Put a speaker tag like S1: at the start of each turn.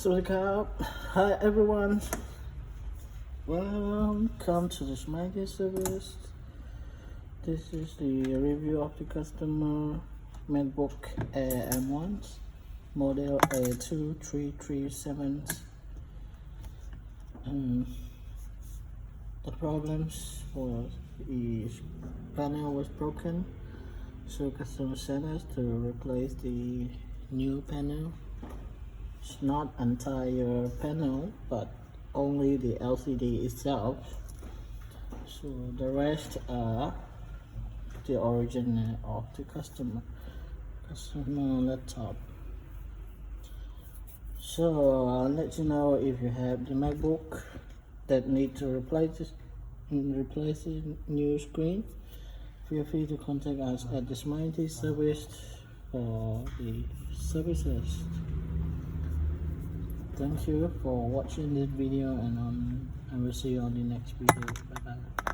S1: สวัสดีครับ Hi everyone. Welcome to the Smiley service. This is the review of the customer MacBook Air M1 model A2337. The problems was the panel was broken, so customer sent us to replace the new panel. It's not entire panel, but only the LCD itself. So the rest are the original of the customer laptop. So I'll let you know if you have the MacBook that need to replace the new screen. Feel free to contact us at the Smiley service for the services. Thank you for watching this video, and I will see you on the next video. Bye bye.